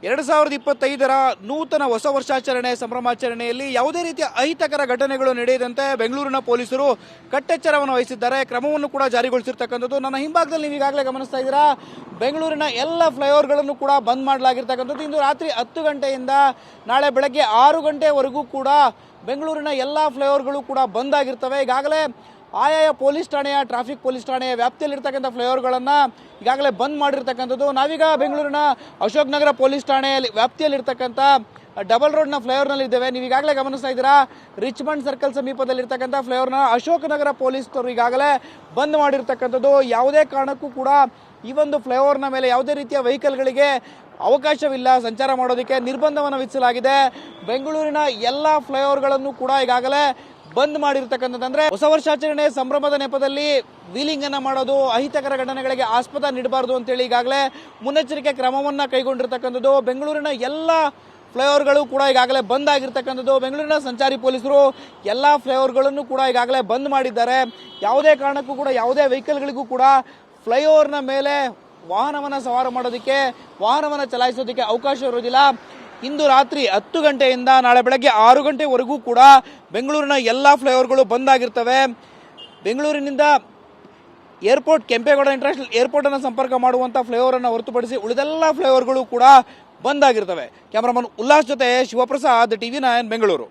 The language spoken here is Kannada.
2025ರ ನೂತನ ಹೊಸ ವರ್ಷಾಚರಣೆ ಸಂಭ್ರಮಾಚರಣೆಯಲ್ಲಿ ಯಾವುದೇ ರೀತಿಯ ಅಹಿತಕರ ಘಟನೆಗಳು ನಡೆಯದಂತೆ ಬೆಂಗಳೂರಿನ ಪೊಲೀಸರು ಕಟ್ಟೆಚ್ಚರವನ್ನು ವಹಿಸಿದ್ದಾರೆ. ಕ್ರಮವನ್ನು ಕೂಡ ಜಾರಿಗೊಳಿಸಿರ್ತಕ್ಕಂಥದ್ದು. ನನ್ನ ಹಿಂಭಾಗದಲ್ಲಿ ನೀವು ಈಗಾಗಲೇ ಗಮನಿಸ್ತಾ ಇದ್ದೀರಾ, ಬೆಂಗಳೂರಿನ ಎಲ್ಲ ಫ್ಲೈಓವರ್ಗಳನ್ನು ಕೂಡ ಬಂದ್ ಮಾಡಲಾಗಿರ್ತಕ್ಕಂಥದ್ದು. ಇಂದು ರಾತ್ರಿ 10 ಗಂಟೆಯಿಂದ ನಾಳೆ ಬೆಳಗ್ಗೆ 6 ಗಂಟೆವರೆಗೂ ಕೂಡ ಬೆಂಗಳೂರಿನ ಎಲ್ಲ ಫ್ಲೈಓವರ್ಗಳು ಕೂಡ ಬಂದ್ ಆಗಿರ್ತವೆ. ಈಗಾಗಲೇ ಆಯಾಯ ಪೊಲೀಸ್ ಠಾಣೆಯ ಟ್ರಾಫಿಕ್ ಪೊಲೀಸ್ ಠಾಣೆಯ ವ್ಯಾಪ್ತಿಯಲ್ಲಿರ್ತಕ್ಕಂಥ ಫ್ಲೈಓವರ್ಗಳನ್ನು ಈಗಾಗಲೇ ಬಂದ್ ಮಾಡಿರ್ತಕ್ಕಂಥದ್ದು. ನಾವೀಗ ಬೆಂಗಳೂರಿನ ಅಶೋಕ್ ನಗರ ಪೊಲೀಸ್ ಠಾಣೆಯಲ್ಲಿ ವ್ಯಾಪ್ತಿಯಲ್ಲಿರ್ತಕ್ಕಂಥ ಡಬಲ್ ರೋಡ್ನ ಫ್ಲೈಓವರ್ನಲ್ಲಿ ಇದ್ದೇವೆ. ನೀವು ಈಗಾಗಲೇ ಗಮನಿಸ್ತಾ ಇದ್ದೀರಾ, ರಿಚ್ಮಂಡ್ ಸರ್ಕಲ್ ಸಮೀಪದಲ್ಲಿರ್ತಕ್ಕಂಥ ಫ್ಲೈಓವರ್ನ ಅಶೋಕ್ ನಗರ ಪೊಲೀಸರು ಈಗಾಗಲೇ ಬಂದ್ ಮಾಡಿರ್ತಕ್ಕಂಥದ್ದು. ಯಾವುದೇ ಕಾರಣಕ್ಕೂ ಕೂಡ ಈ ಒಂದು ಫ್ಲೈಓವರ್ನ ಮೇಲೆ ಯಾವುದೇ ರೀತಿಯ ವೆಹಿಕಲ್ಗಳಿಗೆ ಅವಕಾಶವಿಲ್ಲ, ಸಂಚಾರ ಮಾಡೋದಕ್ಕೆ ನಿರ್ಬಂಧವನ್ನು ವಿಧಿಸಲಾಗಿದೆ. ಬೆಂಗಳೂರಿನ ಎಲ್ಲ ಫ್ಲೈಓವರ್ಗಳನ್ನು ಕೂಡ ಈಗಾಗಲೇ ಬಂದ್ ಮಾಡಿರ್ತಕ್ಕಂಥದ್ದು. ಅಂದ್ರೆ ಹೊಸ ವರ್ಷಾಚರಣೆ ಸಂಭ್ರಮದ ನೆಪದಲ್ಲಿ ವೀಲಿಂಗ್ ಅನ್ನ ಮಾಡೋದು, ಅಹಿತಕರ ಘಟನೆಗಳಿಗೆ ಆಸ್ಪದ ನೀಡಬಾರದು ಅಂತೇಳಿ ಈಗಾಗಲೇ ಮುನ್ನೆಚ್ಚರಿಕೆ ಕ್ರಮವನ್ನ ಕೈಗೊಂಡಿರ್ತಕ್ಕಂಥದ್ದು. ಬೆಂಗಳೂರಿನ ಎಲ್ಲ ಫ್ಲೈಓವರ್ಗಳು ಕೂಡ ಈಗಾಗಲೇ ಬಂದ್ ಆಗಿರ್ತಕ್ಕಂಥದ್ದು. ಬೆಂಗಳೂರಿನ ಸಂಚಾರಿ ಪೊಲೀಸರು ಎಲ್ಲ ಫ್ಲೈಓವರ್ಗಳನ್ನು ಕೂಡ ಈಗಾಗಲೇ ಬಂದ್ ಮಾಡಿದ್ದಾರೆ. ಯಾವುದೇ ಕಾರಣಕ್ಕೂ ಕೂಡ ಯಾವುದೇ ವೆಹಿಕಲ್ಗಳಿಗೂ ಕೂಡ ಫ್ಲೈಓವರ್ನ ಮೇಲೆ ವಾಹನವನ್ನು ಸವಾರ ಮಾಡೋದಕ್ಕೆ, ವಾಹನವನ್ನು ಚಲಾಯಿಸೋದಕ್ಕೆ ಅವಕಾಶ ಇರೋದಿಲ್ಲ. ಇಂದು ರಾತ್ರಿ 10 ಗಂಟೆಯಿಂದ ನಾಳೆ ಬೆಳಗ್ಗೆ 6 ಗಂಟೆವರೆಗೂ ಕೂಡ ಬೆಂಗಳೂರಿನ ಎಲ್ಲ ಫ್ಲೈಓವರ್ಗಳು ಬಂದ್ ಆಗಿರ್ತವೆ. ಬೆಂಗಳೂರಿನಿಂದ ಏರ್ಪೋರ್ಟ್, ಕೆಂಪೇಗೌಡ ಇಂಟರ್ನ್ಯಾಷನಲ್ ಏರ್ಪೋರ್ಟ್ ಅನ್ನು ಸಂಪರ್ಕ ಮಾಡುವಂಥ ಫ್ಲೈಓವರ್ ಅನ್ನು ಹೊರತುಪಡಿಸಿ ಉಳಿದೆಲ್ಲ ಫ್ಲೈಓವರ್ಗಳು ಕೂಡ ಬಂದ್ ಆಗಿರ್ತವೆ. ಕ್ಯಾಮರಾಮನ್ ಉಲ್ಲಾಸ್ ಜೊತೆ ಶಿವಪ್ರಸಾದ್, TV9 ಬೆಂಗಳೂರು.